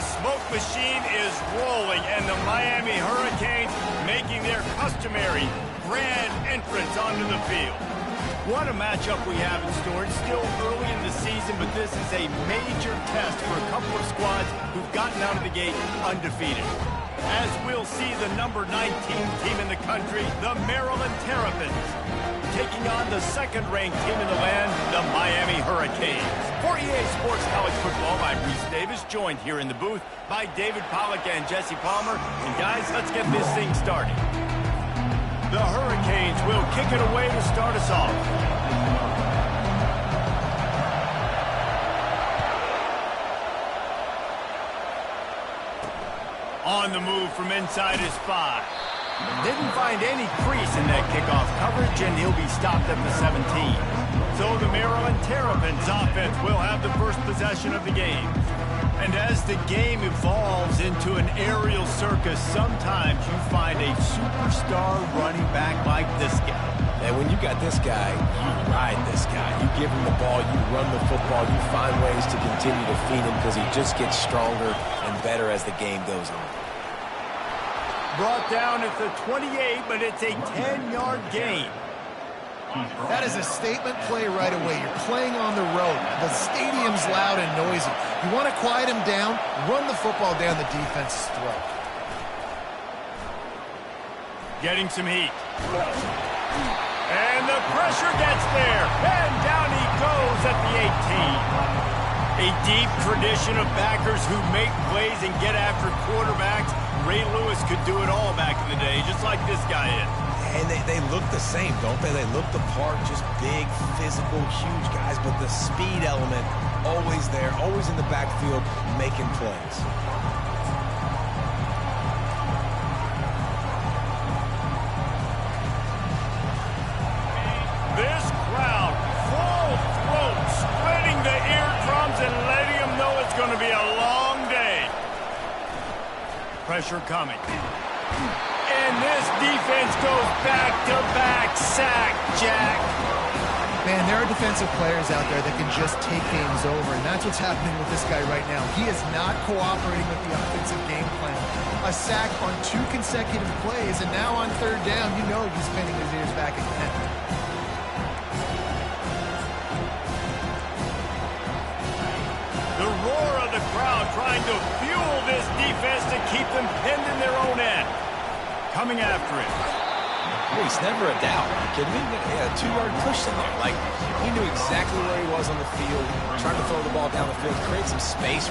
The smoke machine is rolling, and the Miami Hurricanes making their customary grand entrance onto the field. What a matchup we have in store. It's still early in the season, but this is a major test for a couple of squads who've gotten out of the gate undefeated. As we'll see the number 19 team in the country, the Maryland Terrapins, taking on the second-ranked team in the land, the Miami Hurricanes. For EA Sports College Football, I'm Reese Davis, joined here in the booth by David Pollack and Jesse Palmer. And guys, let's get this thing started. The Hurricanes will kick it away to start us off. On the move from inside his 5. Didn't find any crease in that kickoff coverage, and he'll be stopped at the 17. So the Maryland Terrapins offense will have the first possession of the game. And as the game evolves into an aerial circus, sometimes you find a superstar running back like this guy. And when you got this guy, you ride this guy. You give him the ball, you run the football, you find ways to continue to feed him because he just gets stronger and better as the game goes on. Brought down at the 28, but it's a 10-yard gain. That is a statement play right away. You're playing on the road. The stadium's loud and noisy. You want to quiet him down, run the football down the defense's throat. Getting some heat. And the pressure gets there. And down he goes at the 18. A deep tradition of backers who make plays and get after quarterbacks. Ray Lewis could do it all back in the day, just like this guy is. And they look the same, don't they? They look the part, just big, physical, huge guys, but the speed element always there, always in the backfield, making plays. This crowd, full throat, splitting the eardrums and letting them know it's going to be a long day. Pressure coming. And this defense goes back-to-back sack, Jack. Man, there are defensive players out there that can just take games over, and that's what's happening with this guy right now. He is not cooperating with the offensive game plan. A sack on 2 consecutive plays, and now on 3rd down, you know he's spinning his ears back again. The roar of the crowd trying to fuel this defense to keep them pinned in their own end. Coming after him. Reese, never a doubt. Are you kidding me? Yeah, a 2-yard push in there. Like, he knew exactly where he was on the field, trying to throw the ball down the field, create some space.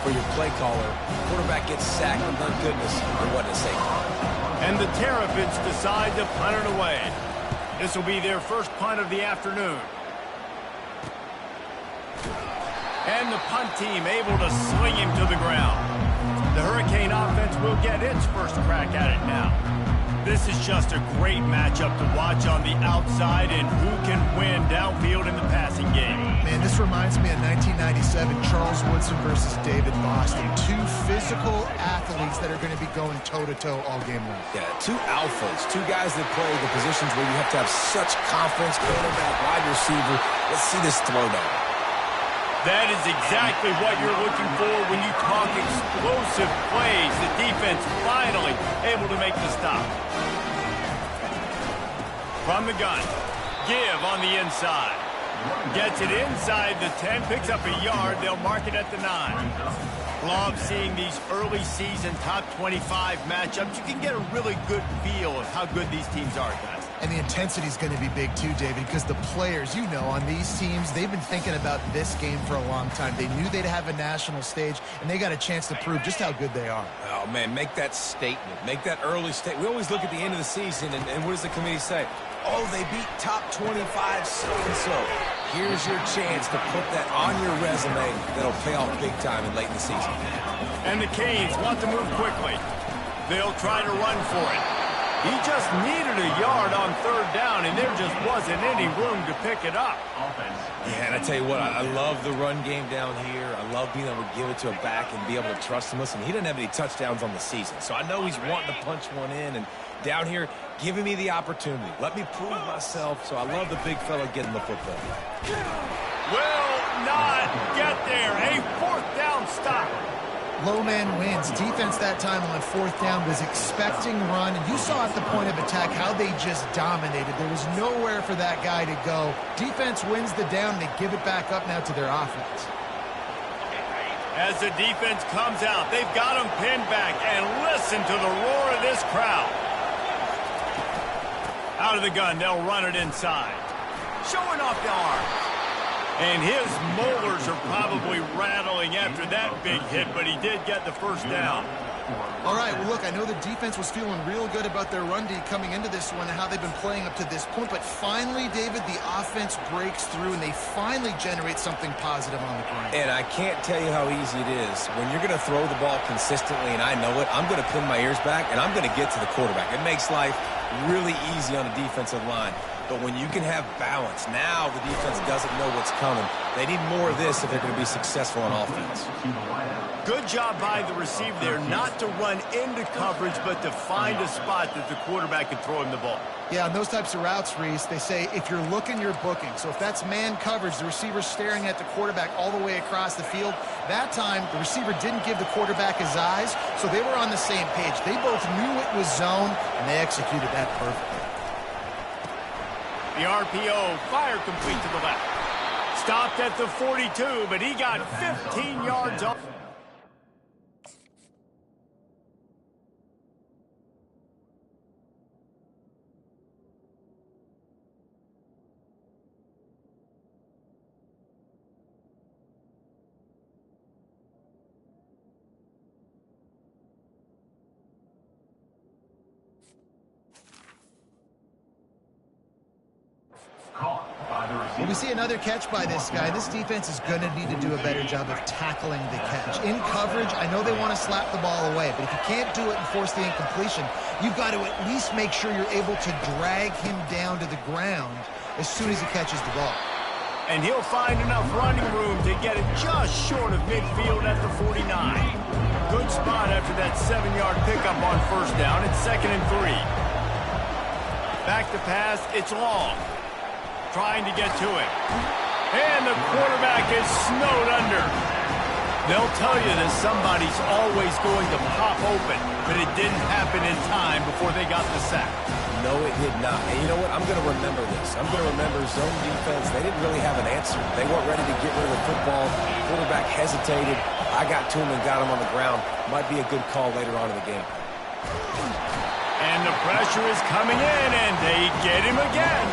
For your play caller, quarterback gets sacked, and thank goodness there wasn't a safety. And the Terrapins decide to punt it away. This will be their first punt of the afternoon. And the punt team able to sling him to the ground. The Hurricane offense will get its first crack at it now. This is just a great matchup to watch on the outside, and who can win downfield in the passing game. Man, this reminds me of 1997, Charles Woodson versus David Boston. 2 physical athletes that are going to be going toe-to-toe all game long. Yeah, 2 alphas, 2 guys that play the positions where you have to have such confidence, quarterback, wide receiver. Let's see this throwdown. That is exactly what you're looking for when you talk explosive plays. The defense finally able to make the stop. From the gun, give on the inside. Gets it inside the 10, picks up a yard. They'll mark it at the 9. Love seeing these early season top 25 matchups. You can get a really good feel of how good these teams are, guys. And the intensity is going to be big too, David, because the players, you know, on these teams, they've been thinking about this game for a long time. They knew they'd have a national stage, and they got a chance to prove just how good they are. Oh, man, make that statement. Make that early statement. We always look at the end of the season, and what does the committee say? Oh, they beat top 25 so-and-so. Here's your chance to put that on your resume that'll pay off big time in late in the season. And the Canes want to move quickly. They'll try to run for it. He just needed a yard on third down, and there just wasn't any room to pick it up. Yeah, and I tell you what, I love the run game down here. I love being able to give it to a back and be able to trust him. Listen, he doesn't have any touchdowns on the season, so I know he's wanting to punch one in. And down here, giving me the opportunity. Let me prove myself, so I love the big fella getting the football. Will not get there. A fourth down stop. Low man wins. Defense that time on fourth down was expecting run, and you saw at the point of attack how they just dominated. There was nowhere for that guy to go. Defense wins the down, and they give it back up now to their offense. As the defense comes out, they've got them pinned back, and listen to the roar of this crowd. Out of the gun, they'll run it inside. Showing off the arm. And his molars are probably rattling after that big hit, but he did get the first down. All right, well, look, I know the defense was feeling real good about their run D coming into this one and how they've been playing up to this point, but finally, David, the offense breaks through, and they finally generate something positive on the ground. And I can't tell you how easy it is. When you're going to throw the ball consistently, and I know it, I'm going to pin my ears back, and I'm going to get to the quarterback. It makes life really easy on the defensive line. But when you can have balance, now the defense doesn't know what's coming. They need more of this if they're going to be successful on offense. Good job by the receiver there not to run into coverage, but to find a spot that the quarterback can throw him the ball. Yeah, on those types of routes, Reese, they say if you're looking, you're booking. So if that's man coverage, the receiver's staring at the quarterback all the way across the field. That time, the receiver didn't give the quarterback his eyes, so they were on the same page. They both knew it was zone, and they executed that perfectly. The RPO, fire complete to the left. Stopped at the 42, but he got 15 yards off. Well, we see another catch by this guy. This defense is going to need to do a better job of tackling the catch. In coverage, I know they want to slap the ball away, but if you can't do it and force the incompletion, you've got to at least make sure you're able to drag him down to the ground as soon as he catches the ball. And he'll find enough running room to get it just short of midfield at the 49. Good spot after that 7-yard pickup on first down. It's 2nd and 3. Back to pass, it's long. Trying to get to it. And the quarterback is snowed under. They'll tell you that somebody's always going to pop open, but it didn't happen in time before they got the sack. No, it did not. And you know what? I'm going to remember this. I'm going to remember zone defense. They didn't really have an answer. They weren't ready to get rid of the football. Quarterback hesitated. I got to him and got him on the ground. Might be a good call later on in the game. And the pressure is coming in, and they get him again.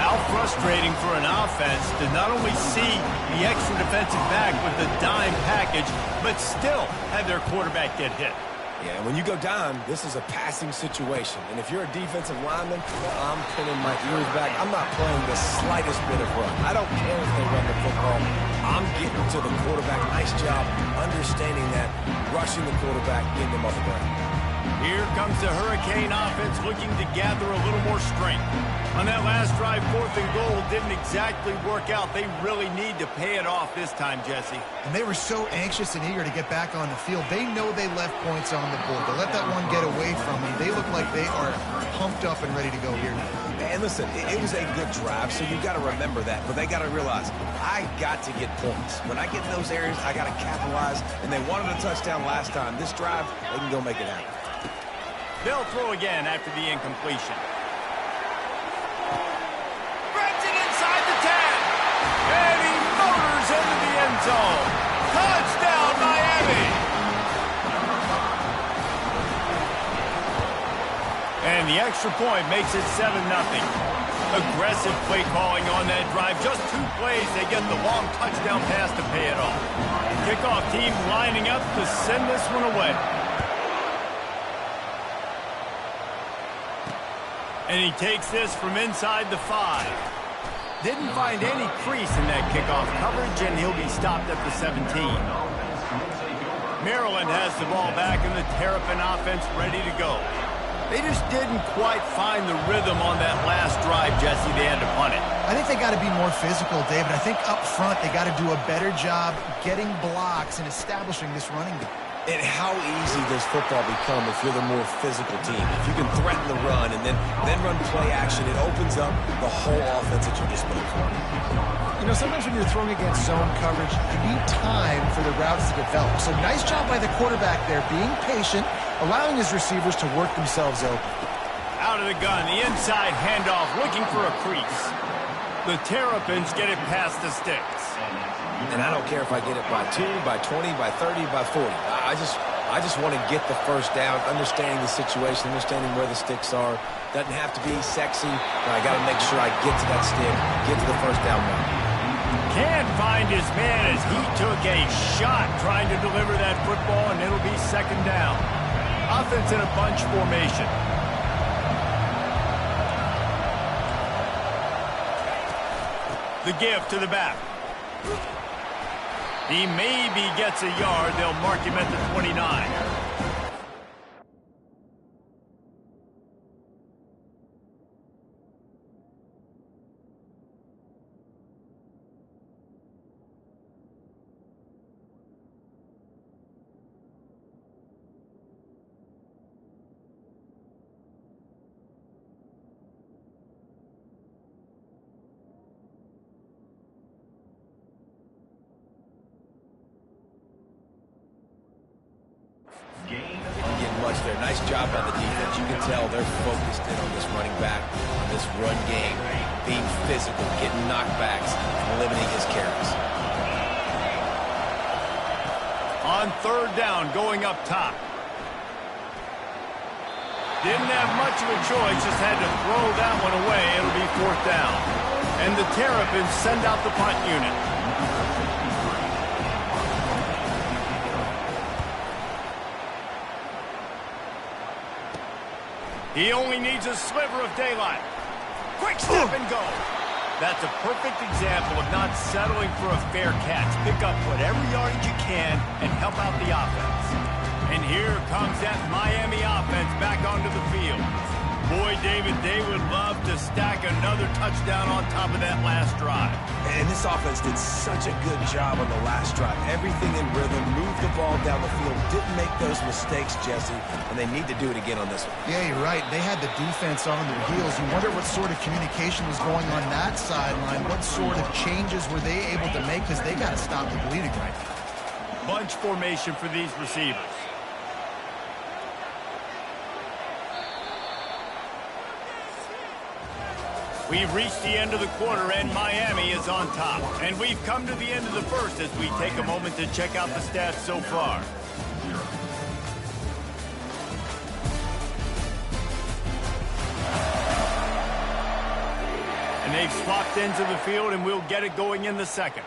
How frustrating for an offense to not only see the extra defensive back with the dime package, but still have their quarterback get hit. Yeah, when you go down, this is a passing situation. And if you're a defensive lineman, I'm pinning my ears back. I'm not playing the slightest bit of run. I don't care if they run the football. I'm getting to the quarterback. Nice job understanding that, rushing the quarterback, getting him off the ground. Here comes the Hurricane offense looking to gather a little more strength. On that last drive, 4th and goal didn't exactly work out. They really need to pay it off this time, Jesse. And they were so anxious and eager to get back on the field. They know they left points on the board. To let that one get away from them, they look like they are pumped up and ready to go here now. And listen, it was a good drive, so you got to remember that. But they got to realize, I got to get points. When I get in those areas, I got to capitalize. And they wanted a touchdown last time. This drive, they can go make it happen. They'll throw again after the incompletion. Brings it inside the 10. And he motors into the end zone. Touchdown, Miami. And the extra point makes it 7-0. Aggressive play calling on that drive. Just 2 plays, they get the long touchdown pass to pay it off. Kickoff team lining up to send this one away. And he takes this from inside the 5. Didn't find any crease in that kickoff coverage, and he'll be stopped at the 17. Maryland has the ball back, and the Terrapin offense ready to go. They just didn't quite find the rhythm on that last drive, Jesse. They had to punt it. I think they got to be more physical, David. I think up front they got to do a better job getting blocks and establishing this running game. And how easy does football become if you're the more physical team? If you can threaten the run and then run play action, it opens up the whole offense at your disposal. You know, sometimes when you're throwing against zone coverage, you need time for the routes to develop. So nice job by the quarterback there, being patient, allowing his receivers to work themselves open. Out of the gun, the inside handoff, looking for a crease. The Terrapins get it past the sticks. And I don't care if I get it by 2, by 20, by 30, by 40. I just want to get the first down, understanding the situation, understanding where the sticks are. Doesn't have to be sexy, but I got to make sure I get to that stick, get to the first down run. Can't find his man as he took a shot trying to deliver that football, and it'll be second down. Offense in a bunch formation. The give to the back. He maybe gets a yard. They'll mark him at the 29. Getting much there. Nice job by the defense. You can tell they're focused in on this running back, on this run game, being physical, getting knockbacks, and limiting his carries. On third down, going up top. Didn't have much of a choice, just had to throw that one away. It'll be fourth down. And the Terrapins send out the punt unit. He only needs a sliver of daylight. Quick step and go. That's a perfect example of not settling for a fair catch. Pick up whatever yardage you can and help out the offense. And here comes that Miami offense back onto the field. Boy, David, they would love to stack another touchdown on top of that last drive. And this offense did such a good job on the last drive. Everything in rhythm, moved the ball down the field, didn't make those mistakes, Jesse, and they need to do it again on this one. Yeah, you're right. They had the defense on their heels. You wonder what sort of communication was going on that sideline. What sort of changes were they able to make, because they got to stop the bleeding right now. Bunch formation for these receivers. We've reached the end of the quarter, and Miami is on top. And we've come to the end of the first as we take a moment to check out the stats so far. And they've swapped ends of the field, and we'll get it going in the second.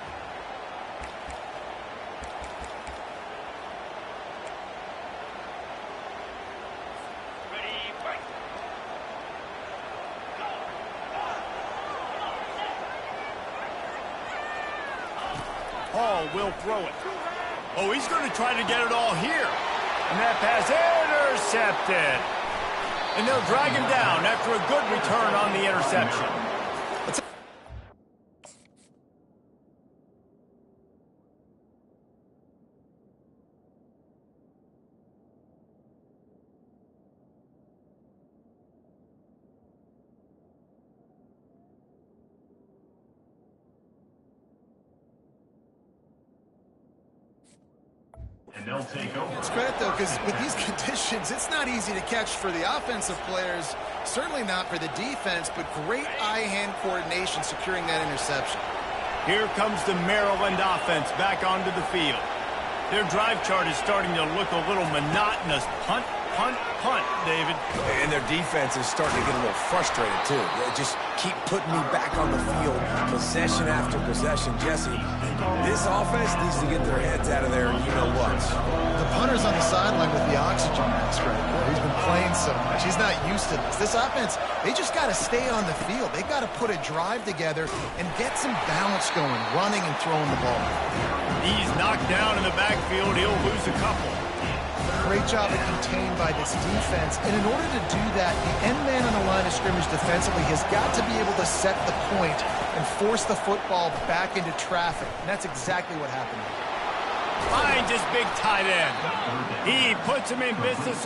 Hall will throw it. Oh, he's going to try to get it all here. And that pass intercepted. And they'll drag him down after a good return on the interception. It's credit, though, because with these conditions, it's not easy to catch for the offensive players, certainly not for the defense, but great eye-hand coordination securing that interception. Here comes the Maryland offense back onto the field. Their drive chart is starting to look a little monotonous. Punt, punt, punt, David. And their defense is starting to get a little frustrated, too. They just keep putting me back on the field, possession after possession. Jesse, this offense needs to get their heads out of there, and you know what? The punter's on the sideline with the oxygen mask right now. He's been playing so much. He's not used to this. This offense, they just got to stay on the field. They got to put a drive together and get some balance going, running and throwing the ball. He's knocked down in the backfield. He'll lose a couple. great job of contained by this defense. And in order to do that, the end man on the line of scrimmage defensively has got to be able to set the point and force the football back into traffic. And that's exactly what happened. Finds his big tight end. He puts him in business.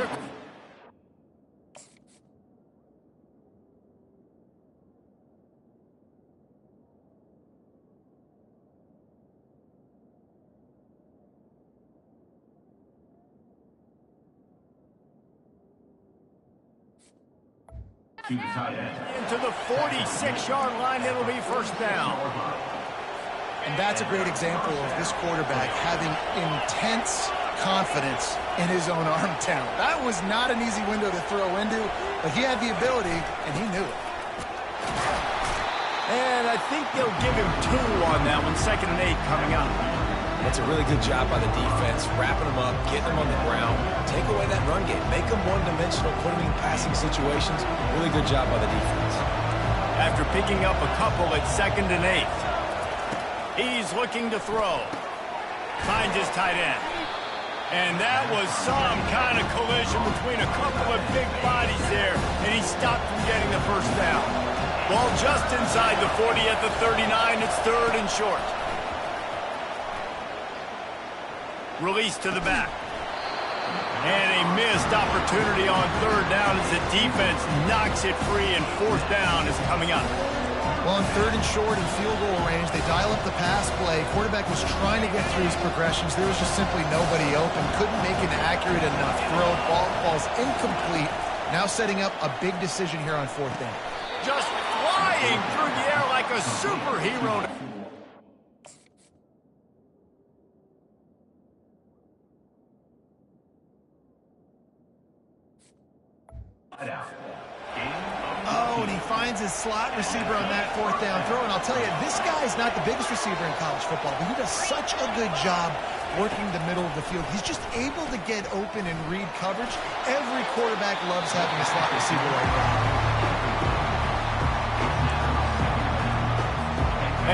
Into the 46-yard line, it'll be first down. And that's a great example of this quarterback having intense confidence in his own arm talent. That was not an easy window to throw into, but he had the ability, and he knew it. And I think they'll give him 2 on that one, 2nd and 8 coming up. That's a really good job by the defense, wrapping them up, getting them on the ground. Take away that run game. Make them one-dimensional, put them in passing situations. Really good job by the defense. After picking up a couple at 2nd and 8, he's looking to throw. Finds his tight end. And that was some kind of collision between a couple of big bodies there, and he stopped from getting the first down. Ball just inside the 40 at the 39. It's 3rd and short. Release to the back. And a missed opportunity on 3rd down as the defense knocks it free, and 4th down is coming up. Well, on 3rd and short and field goal range, they dial up the pass play. Quarterback was trying to get through his progressions. There was just simply nobody open. Couldn't make an accurate enough throw. Ball falls incomplete. Now setting up a big decision here on 4th down. Just flying through the air like a superhero. Oh, and he finds his slot receiver on that 4th down throw. And I'll tell you, this guy's not the biggest receiver in college football, but he does such a good job working the middle of the field. He's just able to get open and read coverage. Every quarterback loves having a slot receiver like that.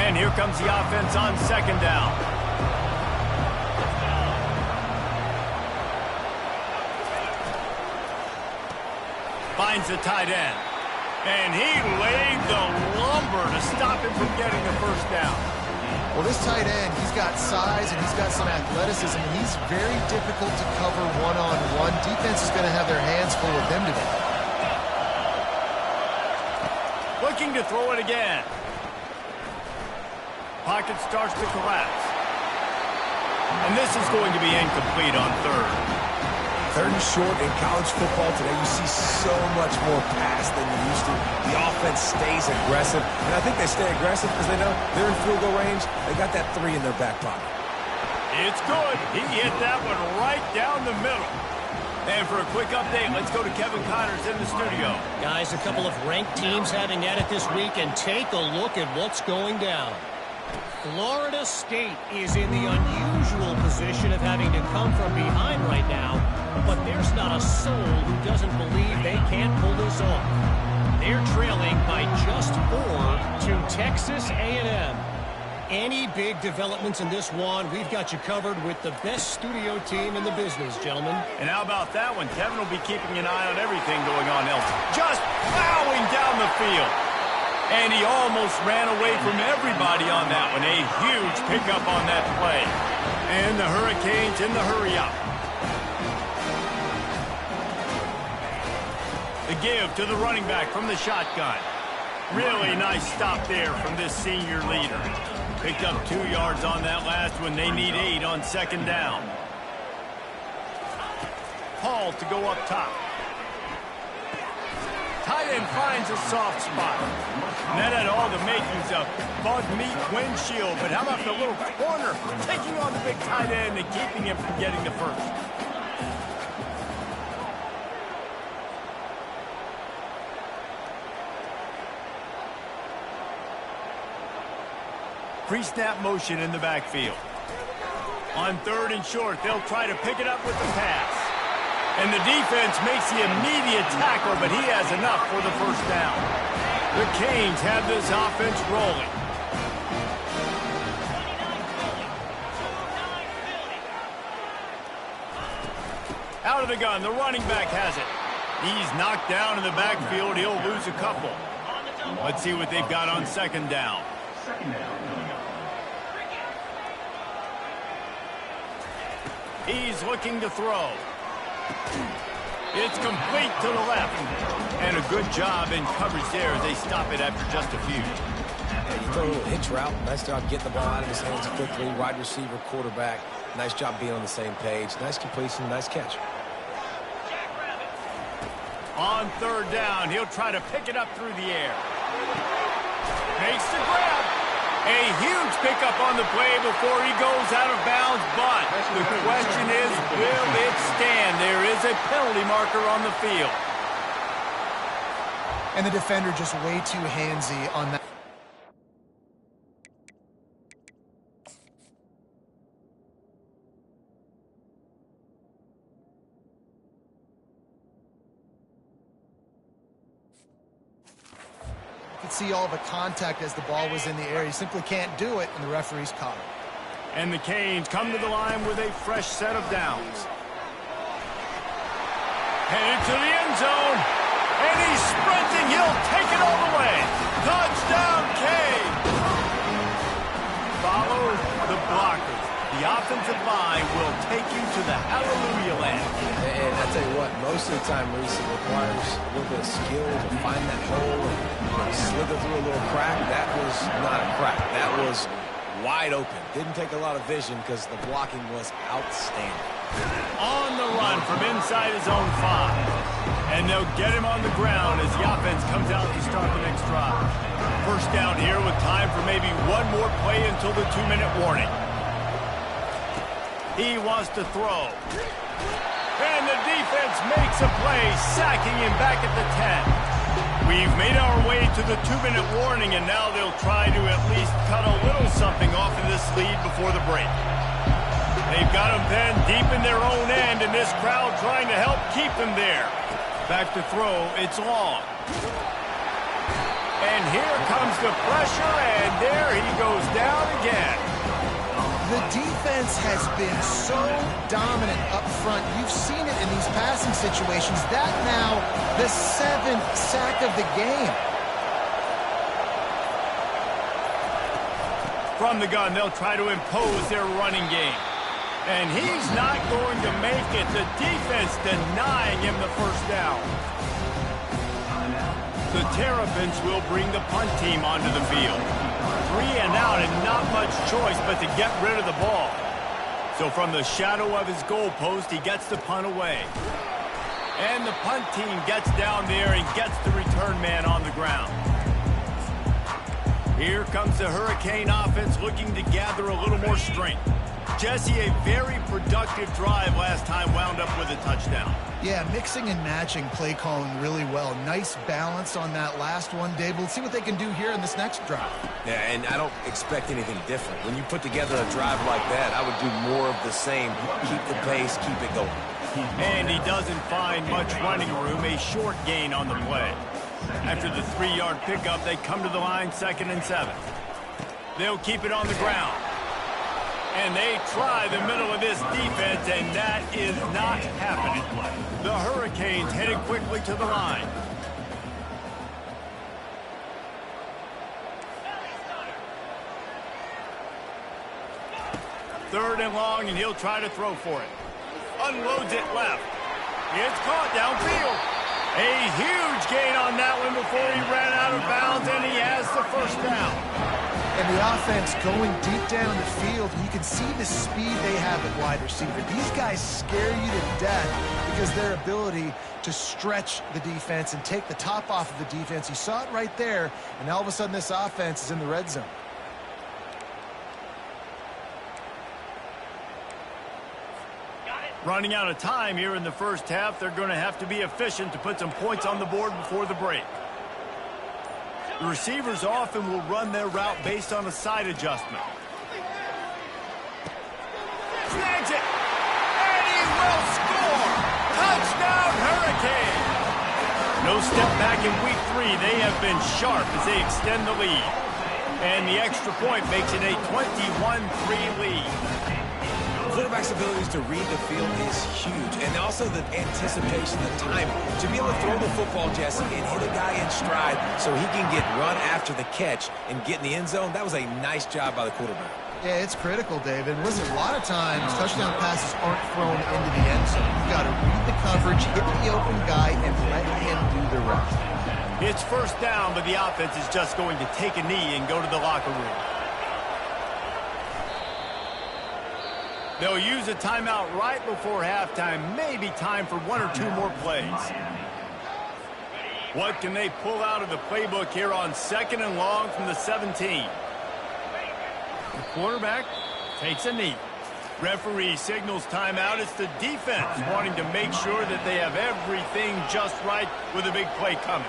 And here comes the offense on 2nd down. Finds the tight end. And he laid the lumber to stop him from getting the first down. Well, this tight end, he's got size and he's got some athleticism, and he's very difficult to cover one-on-one. Defense is going to have their hands full with him today. Looking to throw it again. Pocket starts to collapse. And this is going to be incomplete on 3rd. 3rd and short in college football today, you see so much more pass than you used to. The offense stays aggressive, and I think they stay aggressive because they know they're in field goal range. They got that 3 in their back pocket. It's good. He hit that one right down the middle. And for a quick update, let's go to Kevin Connors in the studio. Guys, a couple of ranked teams having at it this week, and take a look at what's going down. Florida State is in the unusual position of having to come from behind right now, but there's not a soul who doesn't believe they can't pull this off. They're trailing by just 4 to Texas A&M. Any big developments in this one, we've got you covered with the best studio team in the business, gentlemen. And how about that one? Kevin will be keeping an eye on everything going on else. Just plowing down the field. And he almost ran away from everybody on that one. A huge pickup on that play. And the Hurricanes in the hurry-up. The give to the running back from the shotgun. Really nice stop there from this senior leader. Picked up 2 yards on that last one. They need 8 on 2nd down. Paul to go up top. Tight end finds a soft spot. And that had all the makings of bug meat windshield. But how about the little corner taking on the big tight end and keeping him from getting the first? Pre-snap motion in the backfield. On 3rd and short, they'll try to pick it up with the pass. And the defense makes the immediate tackle, but he has enough for the first down. The Canes have this offense rolling. Out of from the gun. The running back has it. He's knocked down in the backfield. He'll lose a couple. Let's see what they've got on second down. He's looking to throw. It's complete to the left. And a good job in coverage there as they stop it after just a few. Yeah, you throw a little hitch route. Nice job getting the ball out of his hands quickly. Wide receiver, quarterback. Nice job being on the same page. Nice completion, nice catch. On third down, he'll try to pick it up through the air. Makes the grab. A huge pickup on the play before he goes out of bounds, but the question is, will it stand? There is a penalty marker on the field. And the defender just way too handsy on that. See all the contact as the ball was in the air. He simply can't do it, and the referee's caught it. And the Canes come to the line with a fresh set of downs. Headed to the end zone, and he's sprinting. He'll take it all the way. Touchdown, Canes! Follow the blockers. The offensive line will take you to the hallelujah land. And I tell you what, most of the time, Reese, it requires a little bit of skill to find that hole and slither through a little crack. That was not a crack. That was wide open. Didn't take a lot of vision because the blocking was outstanding. On the run from inside his own 5. And they'll get him on the ground as the offense comes out to start the next drive. First down here with time for maybe one more play until the 2-minute warning. He wants to throw. And the defense makes a play, sacking him back at the 10. We've made our way to the 2-minute warning, and now they'll try to at least cut a little something off of this lead before the break. They've got him pinned deep in their own end, and this crowd trying to help keep them there. Back to throw, it's long. And here comes the pressure, and there he goes down again. The defense has been so dominant up front. You've seen it in these passing situations. That now the 7th sack of the game. From the gun, they'll try to impose their running game. And he's not going to make it. The defense denying him the first down. The Terrapins will bring the punt team onto the field. 3 and out and not much choice but to get rid of the ball. So from the shadow of his goalpost, he gets the punt away. And the punt team gets down there and gets the return man on the ground. Here comes the Hurricane offense looking to gather a little more strength. Jesse, a very productive drive last time, wound up with a touchdown. Yeah, mixing and matching play calling really well. Nice balance on that last one, Dave. We'll see what they can do here in this next drive. Yeah, and I don't expect anything different. When you put together a drive like that, I would do more of the same. Keep the pace, keep it going. And he doesn't find much running room, a short gain on the play. After the 3-yard pickup, they come to the line 2nd and 7. They'll keep it on the ground. And they try the middle of this defense, and that is not happening. The Hurricanes headed quickly to the line. Third and long, and he'll try to throw for it. Unloads it left. It's caught downfield. A huge gain on that one before he ran out of bounds, and he has the first down. And the offense going deep down the field, and you can see the speed they have at wide receiver. These guys scare you to death because their ability to stretch the defense and take the top off of the defense. You saw it right there, and all of a sudden this offense is in the red zone. Running out of time here in the first half, they're going to have to be efficient to put some points on the board before the break. The receivers often will run their route based on a side adjustment. Snags it, and he will score! Touchdown, Hurricane! No step back in week 3. They have been sharp as they extend the lead. And the extra point makes it a 21-3 lead. quarterback's abilities to read the field is huge. And also the anticipation, the timing. To be able to throw the football, Jesse, and hit a guy in stride so he can get run after the catch and get in the end zone, that was a nice job by the quarterback. Yeah, it's critical, David. Listen, a lot of times touchdown passes aren't thrown into the end zone. You've got to read the coverage, hit the open guy, and let him do the rest. It's first down, but the offense is just going to take a knee and go to the locker room. They'll use a timeout right before halftime. Maybe time for one or two more plays. What can they pull out of the playbook here on 2nd and long from the 17? The quarterback takes a knee. Referee signals timeout. It's the defense wanting to make sure that they have everything just right with a big play coming.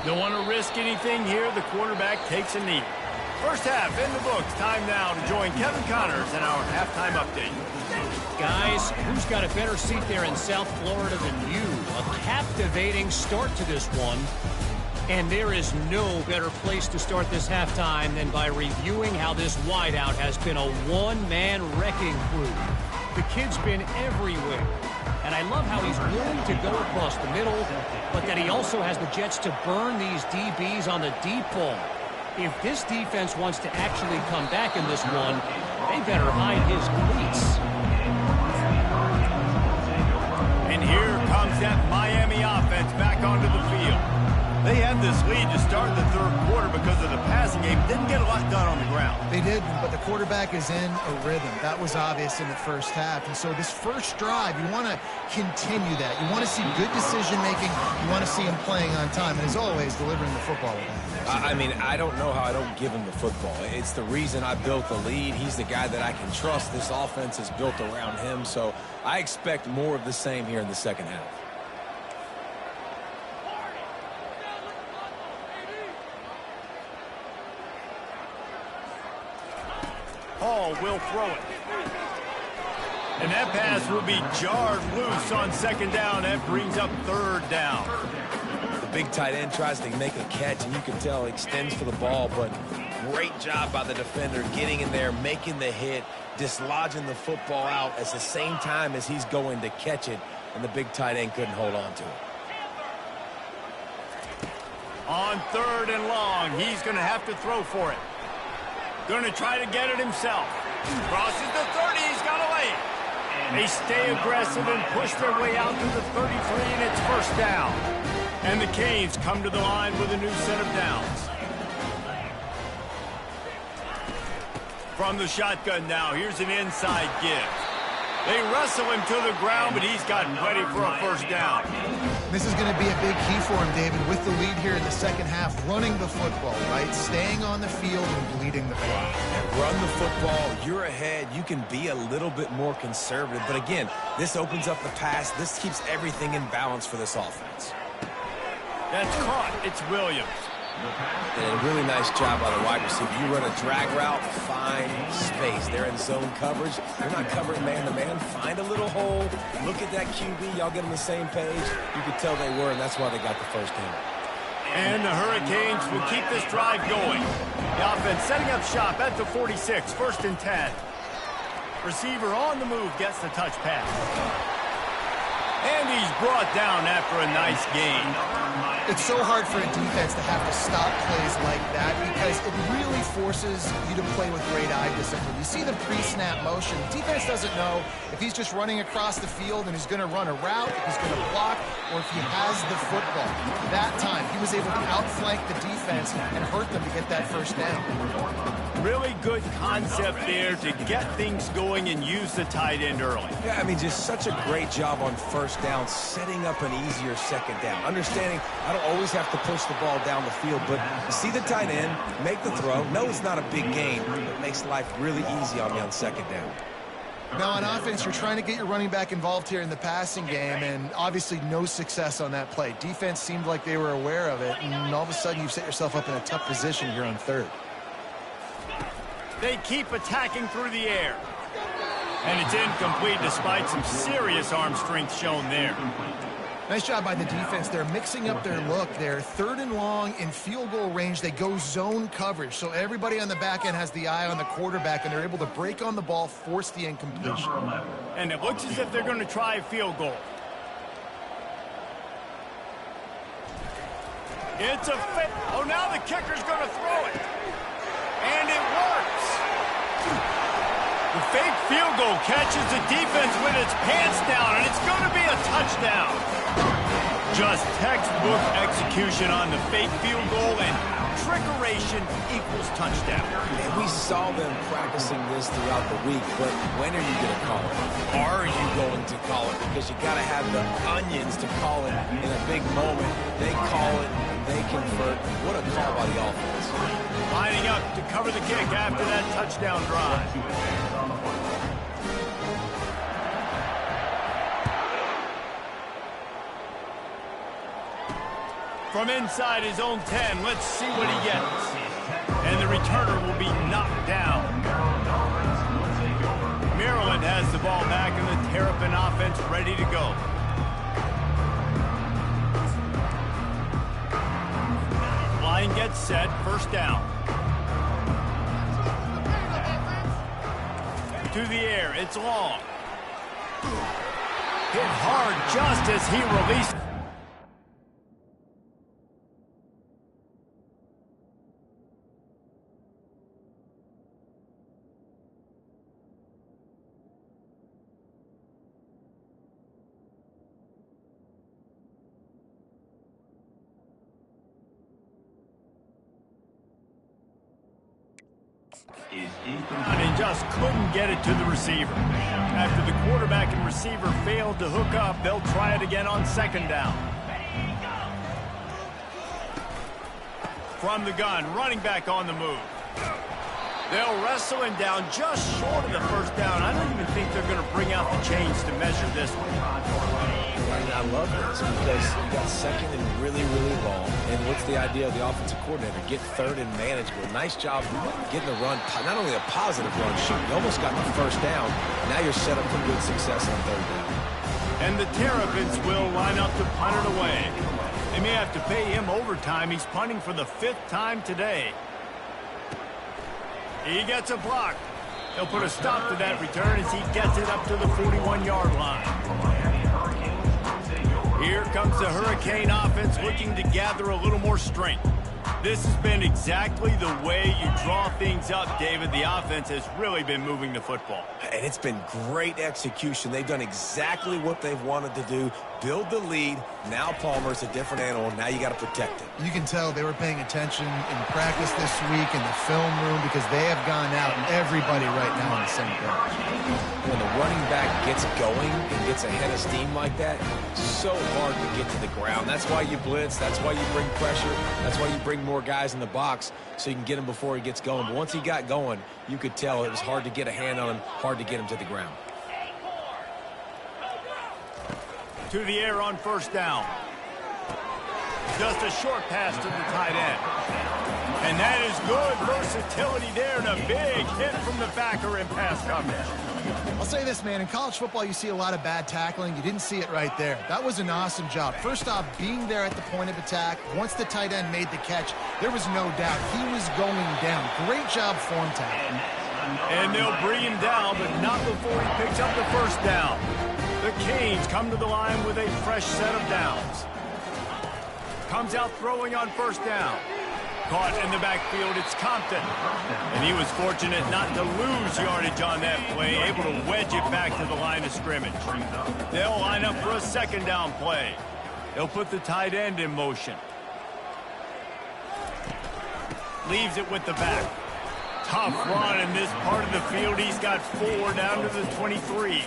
Don't want to risk anything here. The quarterback takes a knee. First half in the books. Time now to join Kevin Connors in our halftime update. Guys, who's got a better seat there in South Florida than you? A captivating start to this one. And there is no better place to start this halftime than by reviewing how this wideout has been a one-man wrecking crew. The kid's been everywhere. And I love how he's willing to go across the middle, but that he also has the jets to burn these DBs on the deep ball. If this defense wants to actually come back in this one, they better hide his cleats. And here comes that Miami offense back onto the field. They had this lead to start the third quarter because of the passing game. Didn't get a lot done on the ground. They did, but the quarterback is in a rhythm. That was obvious in the first half. And so this first drive, you want to continue that. You want to see good decision-making. You want to see him playing on time. And as always, delivering the football with him. I mean, I don't know how I don't give him the football. It's the reason I built the lead. He's the guy that I can trust. This offense is built around him. So I expect more of the same here in the second half. Hall will throw it. And that pass will be jarred loose on 2nd down. That brings up 3rd down. The big tight end tries to make a catch, and you can tell he extends for the ball, but great job by the defender getting in there, making the hit, dislodging the football out at the same time as he's going to catch it, and the big tight end couldn't hold on to it. On 3rd and long, he's going to have to throw for it. Going to try to get it himself. Crosses the 30. He's got away. They stay aggressive and push their way out to the 33, and it's first down. And the Canes come to the line with a new set of downs. From the shotgun now, here's an inside give. They wrestle him to the ground, but he's gotten ready for a first down. This is going to be a big key for him, David, with the lead here in the second half, running the football, right? Staying on the field and bleeding the clock. Run the football, you're ahead, you can be a little bit more conservative. But again, this opens up the pass. This keeps everything in balance for this offense. That's caught. It's Williams. And a really nice job by the wide receiver. You run a drag route, find space. They're in zone coverage. They're not covering man-to-man. Find a little hole. Look at that QB. Y'all get on the same page. You could tell they were, and that's why they got the first down. And the Hurricanes will keep this drive going. The offense setting up shop at the 46, 1st and 10. Receiver on the move gets the touch pass. And he's brought down after a nice gain. It's so hard for a defense to have to stop plays like that because it really forces you to play with great eye discipline. You see the pre-snap motion. Defense doesn't know if he's just running across the field and he's going to run a route, if he's going to block, or if he has the football. That time, he was able to outflank the defense and hurt them to get that first down. Really good concept there to get things going and use the tight end early. Yeah, I mean, just such a great job on first down, setting up an easier second down. Understanding I don't always have to push the ball down the field, but see the tight end, make the throw. No, it's not a big gain, but it makes life really easy on me on second down. Now, on offense, you're trying to get your running back involved here in the passing game, and obviously no success on that play. Defense seemed like they were aware of it, and all of a sudden you've set yourself up in a tough position here on 3rd. They keep attacking through the air. And it's incomplete despite some serious arm strength shown there. Nice job by the defense. They're mixing up their look. They're 3rd and long in field goal range. They go zone coverage. So everybody on the back end has the eye on the quarterback, and they're able to break on the ball, force the incompletion. And it looks as if they're going to try a field goal. It's a fit. Oh, now the kicker's going to throw it. And it works. The fake field goal catches the defense with its pants down, and it's going to be a touchdown. Just textbook execution on the fake field goal, and trickeration equals touchdown. And we saw them practicing this throughout the week, but when are you going to call it? Are you going to call it? Because you got to have the onions to call it in a big moment. They call it, and they convert. What a call by the offense. Lining up to cover the kick after that touchdown drive. From inside his own 10, let's see what he gets. And the returner will be knocked down. Maryland has the ball back and the Terrapin offense ready to go. Line gets set, first down. To the air, it's long. Hit hard just as he released. And just couldn't get it to the receiver. After the quarterback and receiver failed to hook up, they'll try it again on second down. From the gun, running back on the move. They'll wrestle him down just short of the first down. I don't even think they're going to bring out the chains to measure this one. I love this because you got second and really, really long. And what's the idea of the offensive coordinator? Get third and manageable. Nice job getting the run, not only a positive run, shoot, you almost got the first down. Now you're set up for good success on third down. And the Terrapins will line up to punt it away. They may have to pay him overtime. He's punting for the 5th time today. He gets a block. They'll put a stop to that return as he gets it up to the 41-yard line. Here comes the Hurricane offense looking to gather a little more strength. This has been exactly the way you draw things up, David. The offense has really been moving the football. And it's been great execution. They've done exactly what they've wanted to do. Build the lead. Now Palmer's a different animal. Now you got to protect it. You can tell they were paying attention in practice this week in the film room because they have gone out and everybody right now on the same page. When the running back gets going and gets ahead of steam like that, so hard to get to the ground. That's why you blitz. That's why you bring pressure. That's why you bring more guys in the box so you can get him before he gets going. But once he got going, you could tell it was hard to get a hand on him, hard to get him to the ground. To the air on first down. Just a short pass to the tight end. And that is good versatility there and a big hit from the backer in pass coverage. I'll say this, man. In college football, you see a lot of bad tackling. You didn't see it right there. That was an awesome job. First off, being there at the point of attack. Once the tight end made the catch, there was no doubt he was going down. Great job form tackling. And they'll bring him down, but not before he picks up the first down. The Canes come to the line with a fresh set of downs. Comes out throwing on first down. Caught in the backfield, it's Compton. And he was fortunate not to lose yardage on that play, able to wedge it back to the line of scrimmage. They'll line up for a second down play. They'll put the tight end in motion. Leaves it with the back. Tough run in this part of the field. He's got 4 down to the 23.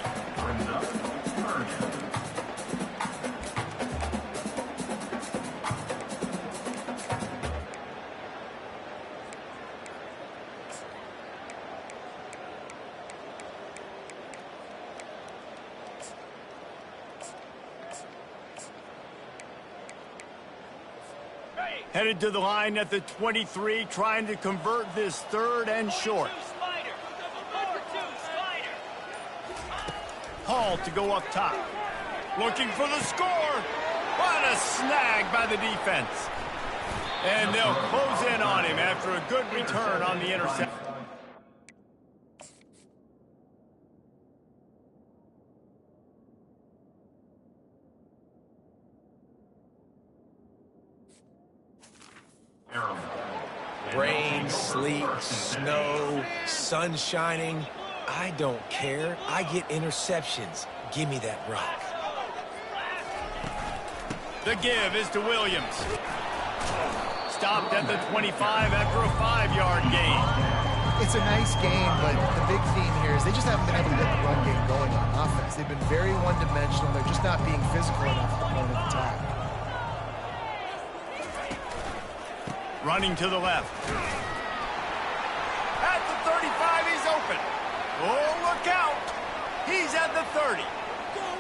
Headed to the line at the 23, trying to convert this third and short. Hall to go up top. Looking for the score. What a snag by the defense. And they'll close in on him after a good return on the interception. Rain, sleet, snow, sun shining. I don't care. I get interceptions. Give me that rock. The give is to Williams. Stopped at the 25 after a 5-yard gain. It's a nice game, but the big theme here is they just haven't been able to get the run game going on offense. They've been very one-dimensional. They're just not being physical enough at the point of attack. Running to the left. At the 35, he's open. Oh, look out. He's at the 30.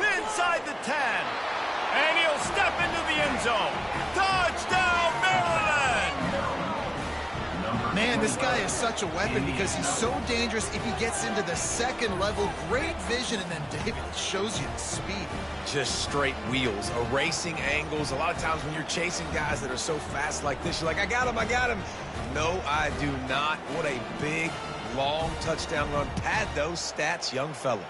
Inside the 10. And he'll step into the end zone. Touchdown, Maryland! Man, this guy is such a weapon because he's so dangerous if he gets into the second level. Great vision, and then David shows you the speed. Just straight wheels, erasing angles. A lot of times when you're chasing guys that are so fast like this, you're like, I got him, I got him. No, I do not. What a big, long touchdown run. Pad those stats, young fella.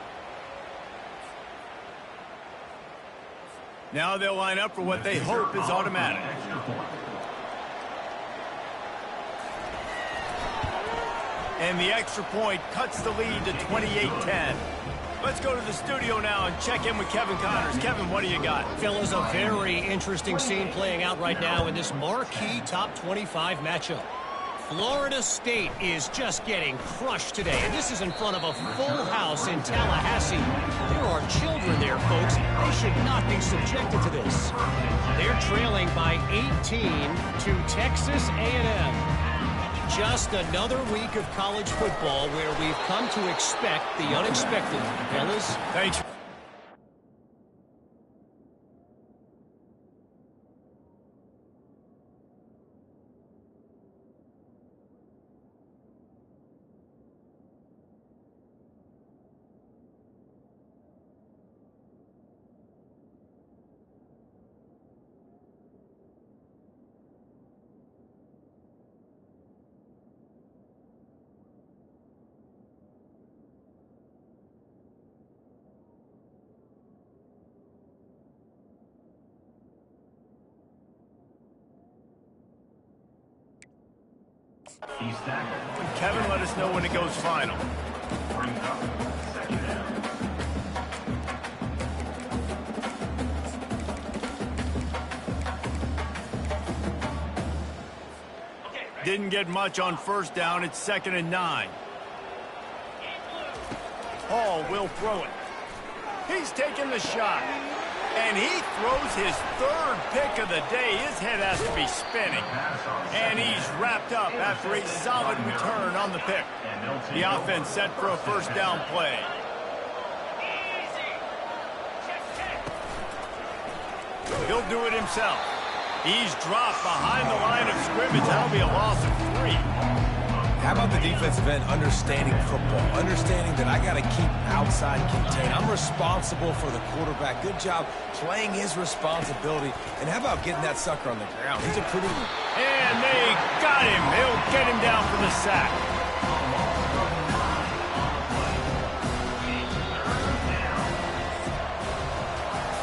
Now they'll line up for what they hope is automatic. And the extra point cuts the lead to 28-10. Let's go to the studio now and check in with Kevin Connors. Kevin, what do you got? Fellas, a very interesting scene playing out right now in this marquee top 25 matchup. Florida State is just getting crushed today, and this is in front of a full house in Tallahassee. There are children there, folks. They should not be subjected to this. They're trailing by 18 to Texas A&M. Just another week of college football where we've come to expect the unexpected. Fellas, Thanks. Kevin, let us know when it goes final. Didn't get much on first down. It's 2nd and 9. Hall will throw it. He's taking the shot. And he throws his 3rd pick of the day. His head has to be spinning. And he's wrapped up after a solid return on the pick. The offense set for a first down play. He'll do it himself. He's dropped behind the line of scrimmage. That'll be a loss of 3. How about the defensive end understanding football, understanding that I got to keep outside contain. I'm responsible for the quarterback. Good job playing his responsibility. And how about getting that sucker on the ground? He's a pretty... And they got him. They'll get him down for the sack.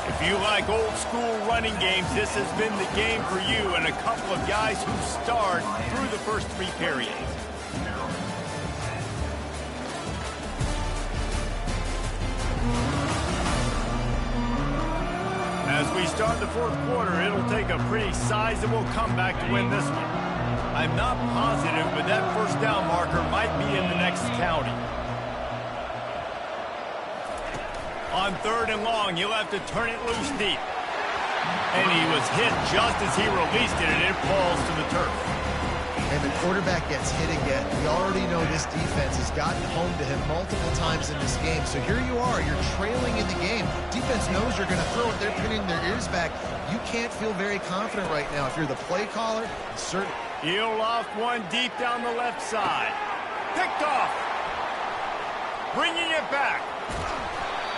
If you like old school running games, this has been the game for you and a couple of guys who starred through the first 3 periods. As we start the 4th quarter, it'll take a pretty sizable comeback to win this one. I'm not positive, but that first down marker might be in the next county. On 3rd and long, he'll have to turn it loose deep. And he was hit just as he released it, and it falls to the turf. And the quarterback gets hit again. We already know this defense has gotten home to him multiple times in this game. So here you are. You're trailing in the game. Defense knows you're going to throw it. They're pinning their ears back. You can't feel very confident right now. If you're the play caller, certainly. He'll loft one deep down the left side. Picked off. Bringing it back.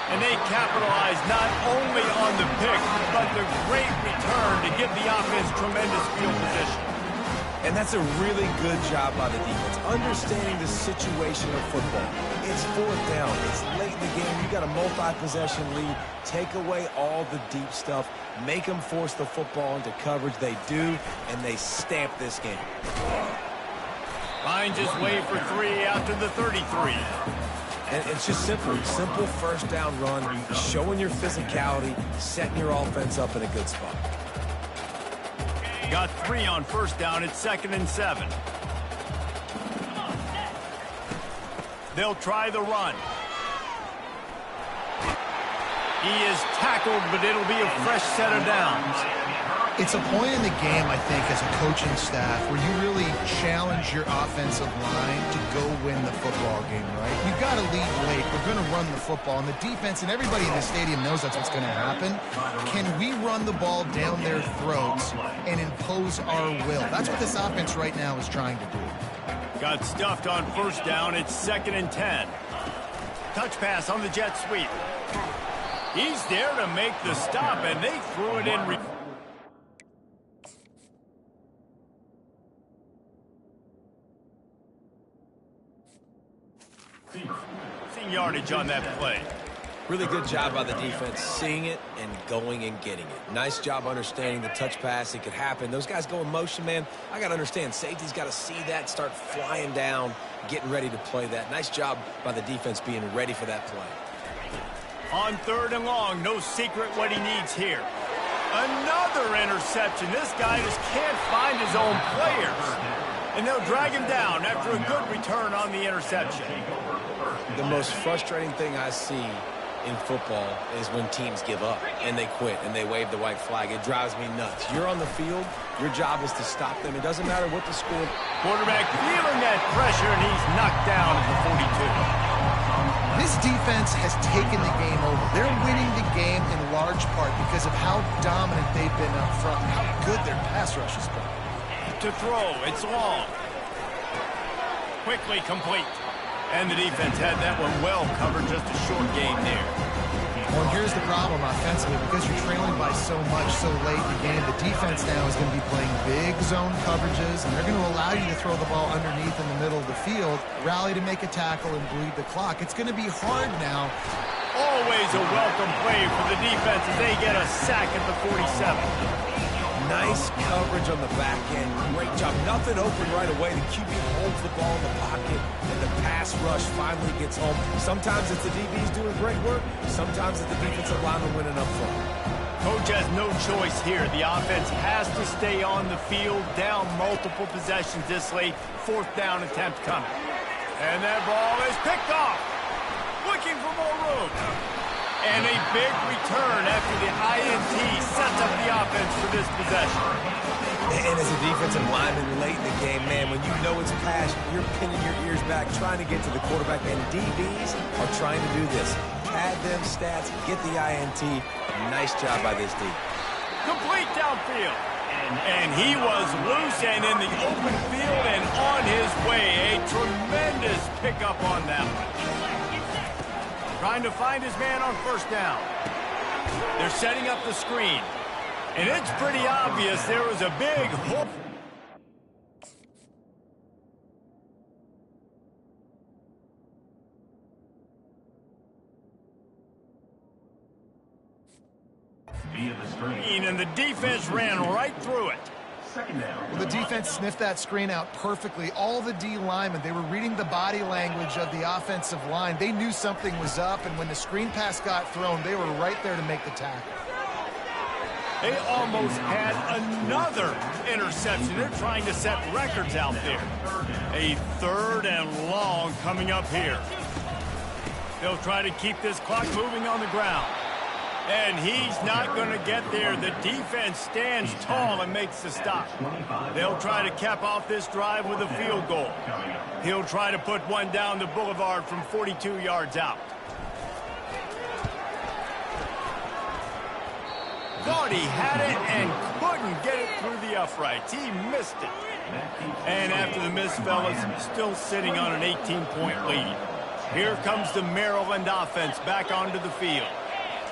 And they capitalize not only on the pick, but the great return to give the offense tremendous field position. And that's a really good job by the defense, understanding the situation of football. It's fourth down. It's late in the game. You got a multi-possession lead. Take away all the deep stuff. Make them force the football into coverage. They do, and they stamp this game. Finds his way for 3 after the 33. And it's just simple first down run, showing your physicality, setting your offense up in a good spot. Got 3 on first down. It's 2nd and 7. They'll try the run. He is tackled, but it'll be a fresh set of downs. It's a point in the game, I think, as a coaching staff where you really challenge your offensive line to go win the football game, right? You've got to lead late. We're going to run the football. And the defense and everybody in the stadium knows that's what's going to happen. Can we run the ball down their throats and impose our will? That's what this offense right now is trying to do. Got stuffed on first down. It's 2nd and 10. Touch pass on the jet sweep. He's there to make the stop, and they threw it in. Seeing yardage on that play. Really good job by the defense, seeing it and going and getting it. Nice job understanding the touch pass. It could happen. Those guys go in motion, man. I got to understand. Safety's got to see that, start flying down, getting ready to play that. Nice job by the defense being ready for that play. On 3rd and long, no secret what he needs here. Another interception. This guy just can't find his own players. And they'll drag him down after a good return on the interception. The most frustrating thing I see in football is when teams give up and they quit and they wave the white flag. It drives me nuts. You're on the field. Your job is to stop them. It doesn't matter what the score. Quarterback feeling that pressure, and he's knocked down at the 42. This defense has taken the game over. They're winning the game in large part because of how dominant they've been up front, how good their pass rush has been. To throw, it's long. Quickly complete. And the defense had that one well covered, just a short game there. Well, here's the problem offensively. Because you're trailing by so much so late in the game, the defense now is going to be playing big zone coverages, and they're going to allow you to throw the ball underneath in the middle of the field, rally to make a tackle, and bleed the clock. It's going to be hard now. Always a welcome play for the defense as they get a sack at the 47. Nice coverage on the back end. Great job. Nothing open right away. The QB holds the ball in the pocket, and the pass rush finally gets home. Sometimes it's the DBs doing great work. Sometimes it's the defensive lineman winning up front. Coach has no choice here. The offense has to stay on the field, down multiple possessions this late. 4th down attempt coming. And that ball is picked off. Looking for more room. And a big return after the INT sets up the offense for this possession. And as a defensive lineman late in the game, man, when you know it's passed, you're pinning your ears back, trying to get to the quarterback. And DBs are trying to do this. Pad them stats, get the INT. Nice job by this D. Complete downfield. And he was loose and in the open field and on his way. A tremendous pickup on that one. Trying to find his man on first down. They're setting up the screen. And it's pretty obvious there was a big hole. And the defense ran right through it. Well, the defense sniffed that screen out perfectly. All the D linemen, they were reading the body language of the offensive line. They knew something was up, and when the screen pass got thrown, they were right there to make the tackle. They almost had another interception. They're trying to set records out there. A 3rd and long coming up here. They'll try to keep this clock moving on the ground. And he's not going to get there. The defense stands tall and makes the stop. They'll try to cap off this drive with a field goal. He'll try to put one down the boulevard from 42 yards out. Thought he had it and couldn't get it through the uprights. He missed it. And after the miss, fellas, still sitting on an 18-point lead. Here comes the Maryland offense back onto the field.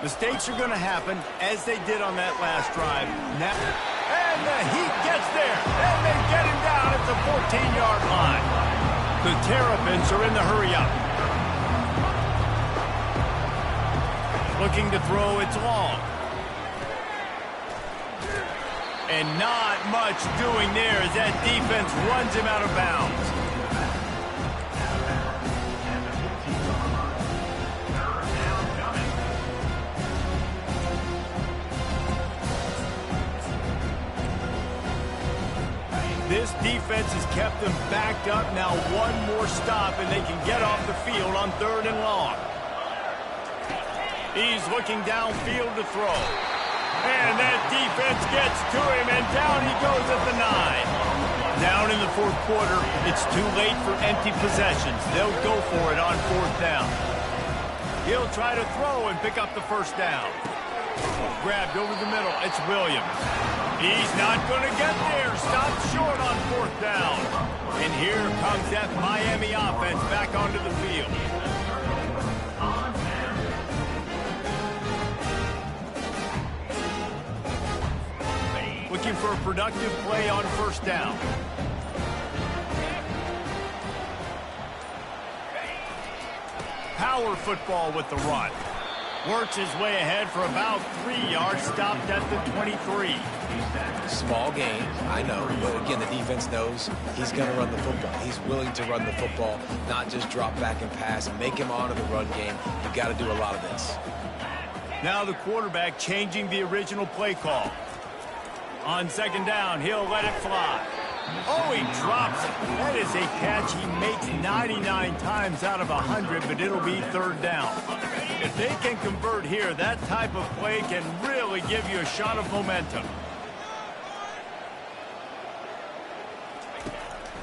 Mistakes are going to happen, as they did on that last drive. Now, and the Heat gets there, and they get him down at the 14-yard line. The Terrapins are in the hurry-up. Looking to throw, it's long. And not much doing there as that defense runs him out of bounds. This defense has kept them backed up. Now one more stop, and they can get off the field on 3rd and long. He's looking downfield to throw. And that defense gets to him, and down he goes at the 9. Down in the 4th quarter, it's too late for empty possessions. They'll go for it on 4th down. He'll try to throw and pick up the 1st down. Grabbed over the middle. It's Williams. He's not going to get there. Stopped short on 4th down. And here comes that Miami offense back onto the field. Looking for a productive play on 1st down. Power football with the run. Works his way ahead for about 3 yards, stopped at the 23. Small gain, I know, but again, the defense knows he's going to run the football. He's willing to run the football, not just drop back and pass and make him honor the run game. You've got to do a lot of this. Now the quarterback changing the original play call. On 2nd down, he'll let it fly. Oh, he drops it. That is a catch he makes 99 times out of 100, but it'll be 3rd down. If they can convert here, that type of play can really give you a shot of momentum.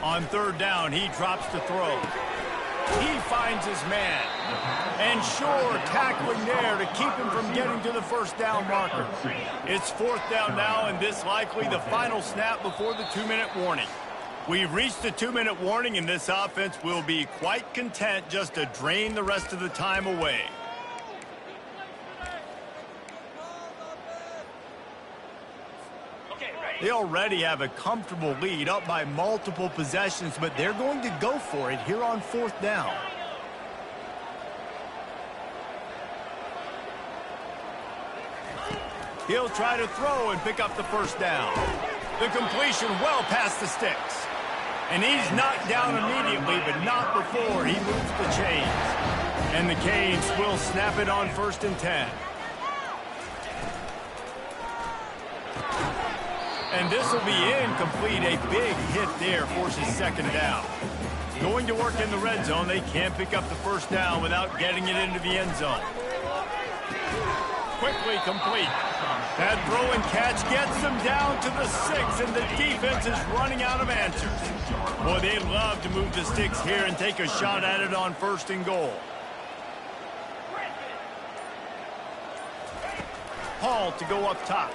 On 3rd down, he drops to throw. He finds his man. And sure, tackling there to keep him from getting to the 1st down marker. It's 4th down now, and this likely the final snap before the 2-minute warning. We've reached the 2-minute warning, and this offense will be quite content just to drain the rest of the time away. They already have a comfortable lead, up by multiple possessions, but they're going to go for it here on 4th down. He'll try to throw and pick up the 1st down. The completion well past the sticks. And he's knocked down immediately, but not before he moves the chains. And the Canes will snap it on 1st and 10. And this will be incomplete. A big hit there forces 2nd down. Going to work in the red zone. They can't pick up the 1st down without getting it into the end zone. Quickly complete. That throw and catch gets them down to the 6, and the defense is running out of answers. Boy, they love to move the sticks here and take a shot at it on 1st and goal. Hall to go up top.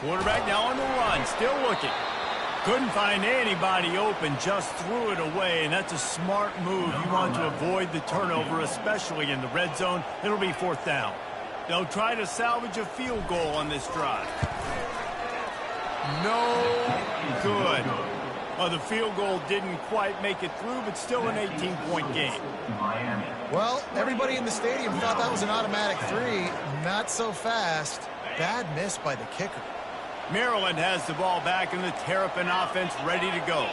Quarterback now on the run, still looking. Couldn't find anybody open, just threw it away, and that's a smart move. You want to avoid the turnover, especially in the red zone. It'll be 4th down. They'll try to salvage a field goal on this drive. No good. Well, the field goal didn't quite make it through, but still an 18-point game. Well, everybody in the stadium thought that was an automatic 3. Not so fast. Bad miss by the kicker. Maryland has the ball back, and the Terrapin offense ready to go.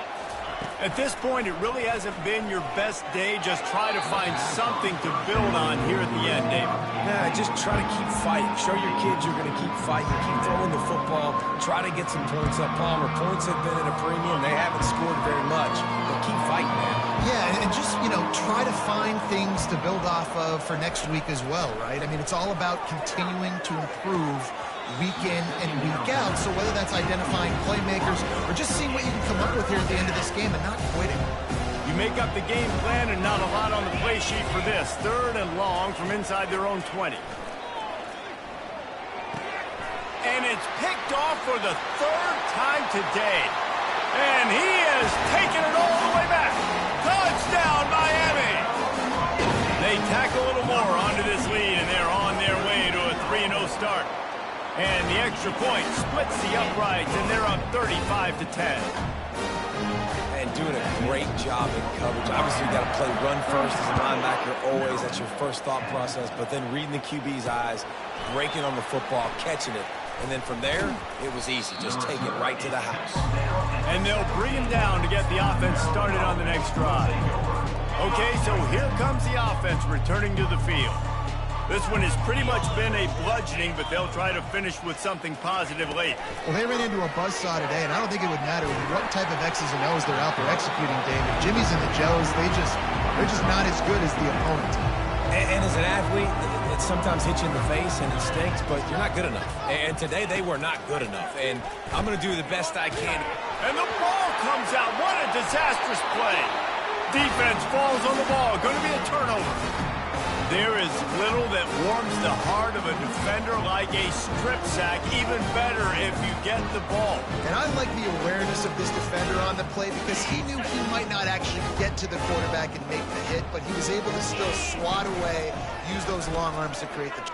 At this point, it really hasn't been your best day. Just try to find something to build on here at the end, David. Yeah, just try to keep fighting. Show your kids you're going to keep fighting. Keep throwing the football. Try to get some points up. Palmer, points have been at a premium. They haven't scored very much, but keep fighting, man. Yeah, and just, try to find things to build off of for next week as well, right? I mean, it's all about continuing to improve week in and week out. So whether that's identifying playmakers or just seeing what you can come up with here at the end of this game and not quitting. You make up the game plan and not a lot on the play sheet for this. 3rd and long from inside their own 20. And it's picked off for the 3rd time today. And he has taken it all the way back. Touchdown, Miami! extra point, splits the uprights, and they're up 35-10. And doing a great job in coverage. Obviously, you got to play run first as a linebacker always. That's your first thought process. But then reading the QB's eyes, breaking on the football, catching it. And then from there, it was easy. Just take it right to the house. And they'll bring him down to get the offense started on the next drive. Okay, so here comes the offense returning to the field. This one has pretty much been a bludgeoning, but they'll try to finish with something positive late. Well, they ran into a buzzsaw today, and I don't think it would matter what type of X's and O's they're out there executing, David. Jimmy's and the Joes, they're just not as good as the opponent. And as an athlete, it sometimes hits you in the face and it stinks, but you're not good enough. And today they were not good enough. And I'm going to do the best I can. And the ball comes out. What a disastrous play. Defense falls on the ball. Going to be a turnover. There is little that warms the heart of a defender like a strip sack. Even better if you get the ball. And I like the awareness of this defender on the play because he knew he might not actually get to the quarterback and make the hit, but he was able to still swat away, use those long arms to create the...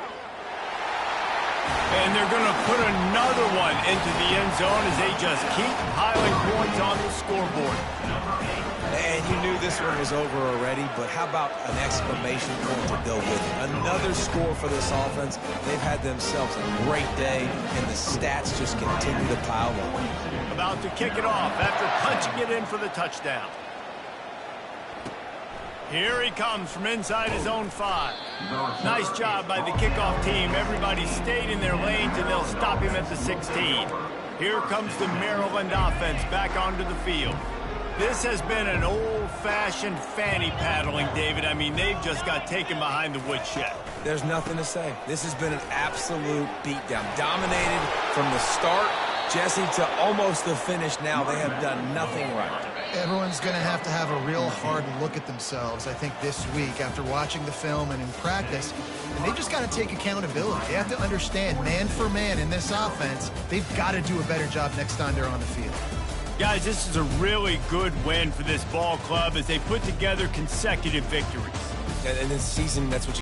And they're going to put another one into the end zone as they just keep piling points on the scoreboard. And you knew this one was over already, but how about an exclamation point to go with it? Another score for this offense. They've had themselves a great day, and the stats just continue to pile on. About to kick it off after punching it in for the touchdown. Here he comes from inside his own 5. Nice job by the kickoff team. Everybody stayed in their lanes, and they'll stop him at the 16. Here comes the Maryland offense back onto the field. This has been an old-fashioned fanny paddling, David. I mean, they've just got taken behind the woodshed. There's nothing to say. This has been an absolute beatdown. Dominated from the start, Jesse, to almost the finish now. They have done nothing right. Everyone's going to have a real hard look at themselves, I think, this week after watching the film and in practice. And they just got to take accountability. They have to understand, man for man in this offense, they've got to do a better job next time they're on the field. Guys, this is a really good win for this ball club as they put together consecutive victories. And this season, that's what you